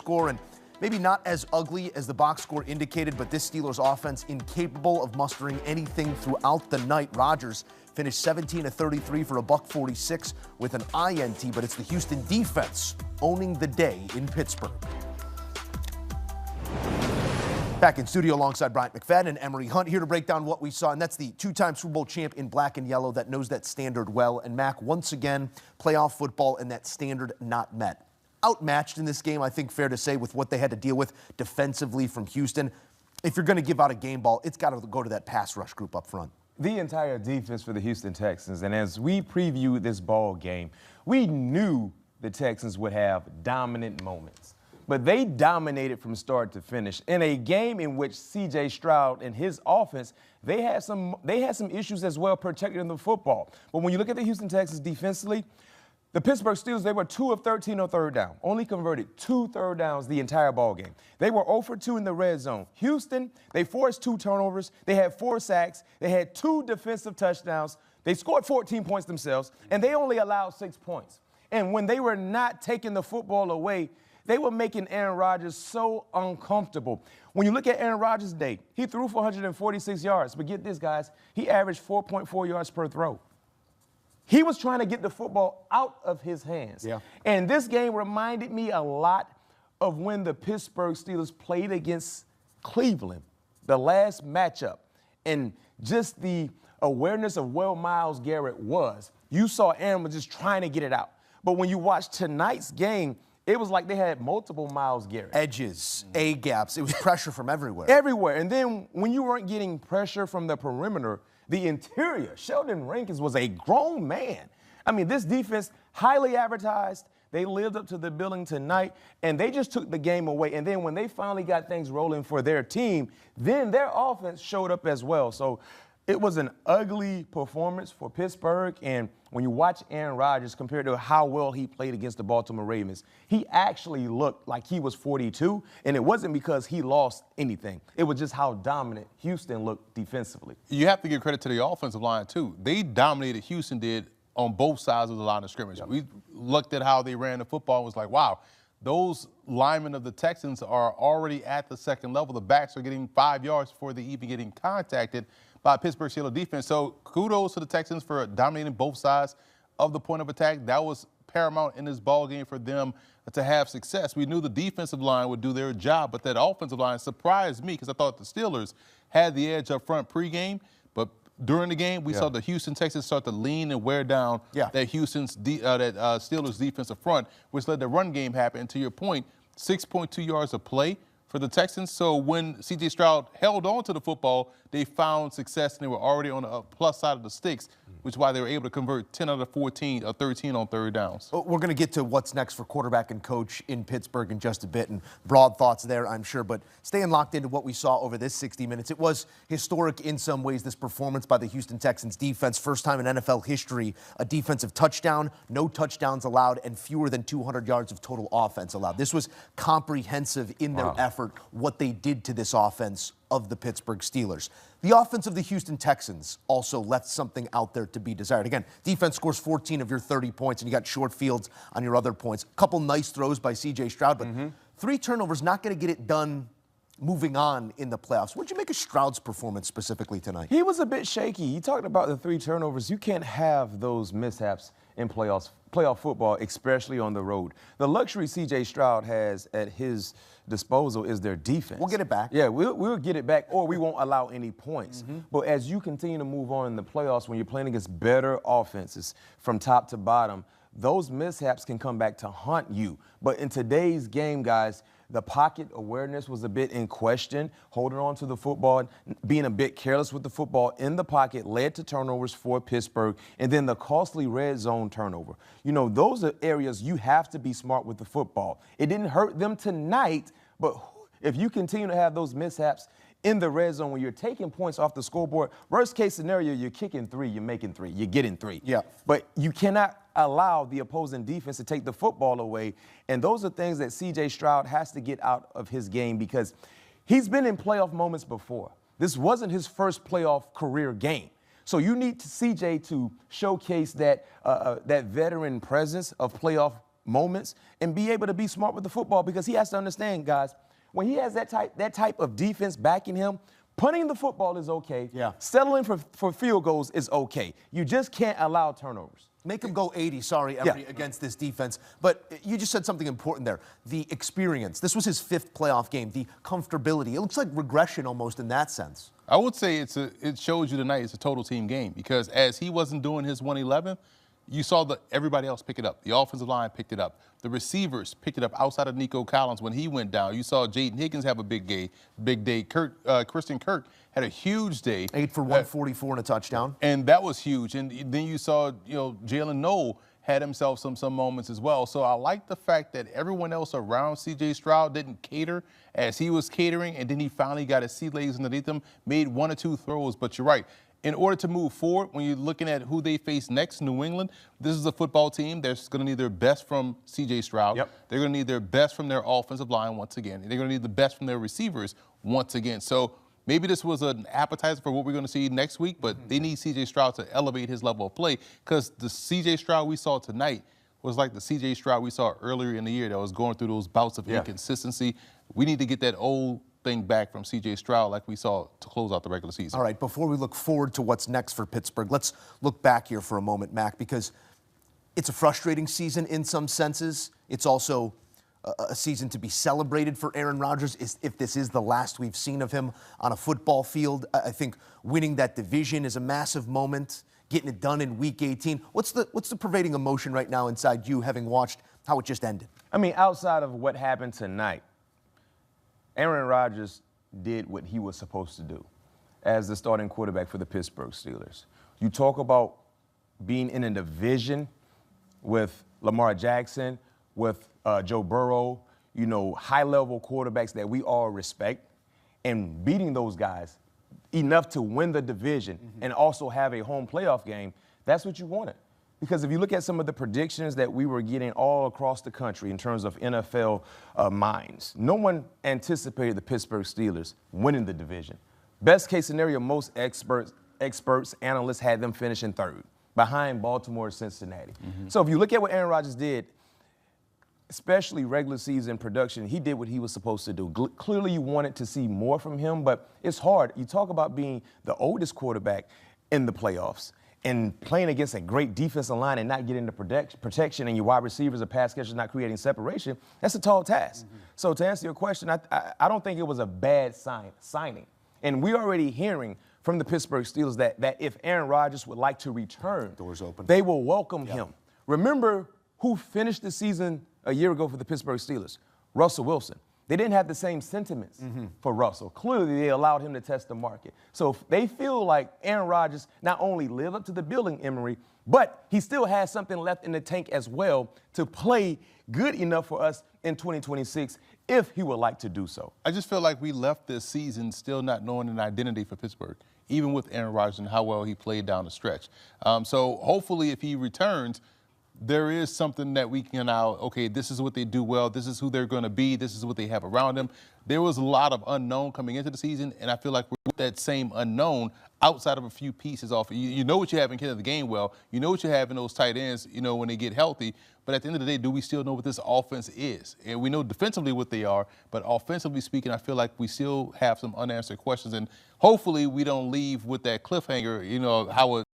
score, and maybe not as ugly as the box score indicated, but this Steelers offense incapable of mustering anything throughout the night. Rodgers finished 17 of 33 for a $146 with an INT, but it's the Houston defense owning the day in Pittsburgh. Back in studio alongside Bryant McFadden and Emery Hunt here to break down what we saw, and that's the two-time Super Bowl champ in black and yellow that knows that standard well. And Mac, once again, playoff football and that standard not met. Outmatched in this game, I think fair to say, with what they had to deal with defensively from Houston. If you're going to give out a game ball, it's got to go to that pass rush group up front. The entire defense for the Houston Texans, and as we previewed this ball game, we knew the Texans would have dominant moments. But they dominated from start to finish in a game in which C.J. Stroud and his offense, they had some issues as well protecting the football. But when you look at the Houston Texans defensively, the Pittsburgh Steelers, they were 2 of 13 on third down, only converted 2 third downs the entire ball game. They were 0 for 2 in the red zone. Houston, they forced 2 turnovers. They had 4 sacks. They had 2 defensive touchdowns. They scored 14 points themselves, and they only allowed 6 points. And when they were not taking the football away, they were making Aaron Rodgers so uncomfortable. When you look at Aaron Rodgers' day, he threw for 146 yards. But get this, guys, he averaged 4.4 yards per throw. He was trying to get the football out of his hands. Yeah. And this game reminded me a lot of when the Pittsburgh Steelers played against Cleveland, the last matchup. And just the awareness of where Myles Garrett was. You saw Aaron was just trying to get it out. But when you watch tonight's game, it was like they had multiple Myles Garrett. Edges, A-gaps. It was pressure from everywhere. Everywhere. And then when you weren't getting pressure from the perimeter, the interior, Sheldon Rankins was a grown man. I mean, this defense, highly advertised. They lived up to the billing tonight, and they just took the game away. And then when they finally got things rolling for their team, then their offense showed up as well. So it was an ugly performance for Pittsburgh, and when you watch Aaron Rodgers compared to how well he played against the Baltimore Ravens, he actually looked like he was 42, and it wasn't because he lost anything. It was just how dominant Houston looked defensively. You have to give credit to the offensive line, too. They dominated, Houston did, on both sides of the line of scrimmage. Yep. We looked at how they ran the football and was like, wow, those linemen of the Texans are already at the second level. The backs are getting 5 yards before they even getting contacted by Pittsburgh Steelers defense. So kudos to the Texans for dominating both sides of the point of attack. That was paramount in this ball game for them to have success. We knew the defensive line would do their job, but that offensive line surprised me because I thought the Steelers had the edge up front pregame, but during the game, we saw the Houston Texans start to lean and wear down that Steelers defensive front, which led the run game happen. And to your point, 6.2 yards of play for the Texans. So when C.J. Stroud held on to the football, they found success, and they were already on the plus side of the sticks, which is why they were able to convert 10 out of 14 or 13 on third downs. We're going to get to what's next for quarterback and coach in Pittsburgh in just a bit, and broad thoughts there, I'm sure. But staying locked into what we saw over this 60 minutes, it was historic in some ways, this performance by the Houston Texans defense. First time in NFL history, a defensive touchdown, no touchdowns allowed, and fewer than 200 yards of total offense allowed. This was comprehensive in their effort, what they did to this offense of the Pittsburgh Steelers. The offense of the Houston Texans also left something out there to be desired. Again, defense scores 14 of your 30 points, and you got short fields on your other points. A couple nice throws by C.J. Stroud, but 3 turnovers, not going to get it done moving on in the playoffs. What did you make of Stroud's performance specifically tonight? He was a bit shaky. You talked about the 3 turnovers. You can't have those mishaps in playoff football, especially on the road. The luxury C.J. Stroud has at his disposal is their defense. We'll get it back. Yeah, we'll get it back, or we won't allow any points. But as you continue to move on in the playoffs, when you're playing against better offenses from top to bottom, those mishaps can come back to haunt you. But in today's game, guys, the pocket awareness was a bit in question. Holding on to the football, being a bit careless with the football in the pocket led to turnovers for Pittsburgh, and then the costly red zone turnover. You know, those are areas you have to be smart with the football. It didn't hurt them tonight, but if you continue to have those mishaps in the red zone when you're taking points off the scoreboard, worst case scenario, you're kicking 3, you're making 3, you're getting 3. Yeah. But you cannot allow the opposing defense to take the football away. And those are things that C.J. Stroud has to get out of his game because he's been in playoff moments before. This wasn't his first playoff career game. So you need C.J. to showcase that, that veteran presence of playoff moments and be able to be smart with the football, because he has to understand, guys, when he has that type of defense backing him, punting the football is okay. Yeah. Settling for field goals is okay. You just can't allow turnovers. Make him go 80, sorry, Emery, against this defense. But you just said something important there. The experience. This was his 5th playoff game. The comfortability. It looks like regression almost in that sense. I would say it shows you tonight it's a total team game, because as he wasn't doing his 111, you saw everybody else pick it up. The offensive line picked it up. The receivers picked it up outside of Nico Collins when he went down. You saw Jaden Higgins have a big day. Christian Kirk had a huge day. 8 for 144 and a touchdown. And that was huge. And then you saw, Jalen Noel had himself some moments as well. So I like the fact that everyone else around C.J. Stroud didn't cater as he was catering, and then he finally got his sea legs underneath him, made 1 or 2 throws. But you're right. In order to move forward, when you're looking at who they face next, New England, this is a football team. They're going to need their best from C.J. Stroud. Yep. They're going to need their best from their offensive line once again. They're going to need the best from their receivers once again. So maybe this was an appetizer for what we're going to see next week, but they need C.J. Stroud to elevate his level of play, because the C.J. Stroud we saw tonight was like the C.J. Stroud we saw earlier in the year that was going through those bouts of inconsistency. We need to get that old thing back from C.J. Stroud like we saw to close out the regular season. All right, before we look forward to what's next for Pittsburgh, let's look back here for a moment, Mac, because it's a frustrating season in some senses. It's also a season to be celebrated for Aaron Rodgers if this is the last we've seen of him on a football field. I think winning that division is a massive moment, getting it done in Week 18. What's the pervading emotion right now inside you, having watched how it just ended? I mean, outside of what happened tonight, Aaron Rodgers did what he was supposed to do as the starting quarterback for the Pittsburgh Steelers. You talk about being in a division with Lamar Jackson, with Joe Burrow, high-level quarterbacks that we all respect, and beating those guys enough to win the division and also have a home playoff game. That's what you wanted. Because if you look at some of the predictions that we were getting all across the country in terms of NFL minds, no one anticipated the Pittsburgh Steelers winning the division. Best case scenario, most experts, analysts had them finishing 3rd, behind Baltimore and Cincinnati. So if you look at what Aaron Rodgers did, especially regular season production, he did what he was supposed to do. Clearly you wanted to see more from him, but it's hard. You talk about being the oldest quarterback in the playoffs and playing against a great defensive line and not getting the protection, and your wide receivers or pass catchers not creating separation. That's a tall task. So to answer your question, I don't think it was a bad signing. And we're already hearing from the Pittsburgh Steelers that if Aaron Rodgers would like to return, doors open, they will welcome him. Remember who finished the season a year ago for the Pittsburgh Steelers? Russell Wilson. They didn't have the same sentiments for Russell. Clearly, they allowed him to test the market. So if they feel like Aaron Rodgers not only lived up to the billing, Emery, but he still has something left in the tank as well to play good enough for us in 2026 if he would like to do so. I just feel like we left this season still not knowing an identity for Pittsburgh, even with Aaron Rodgers and how well he played down the stretch. So hopefully if he returns, there is something that we can now, okay, this is what they do well, this is who they're going to be, this is what they have around them. There was a lot of unknown coming into the season, and I feel like we're with that same unknown outside of a few pieces off. You know what you have in Ken of the game well, you know what you have in those tight ends, when they get healthy, but at the end of the day, do we still know what this offense is? And we know defensively what they are, but offensively speaking, I feel like we still have some unanswered questions, and hopefully we don't leave with that cliffhanger, how it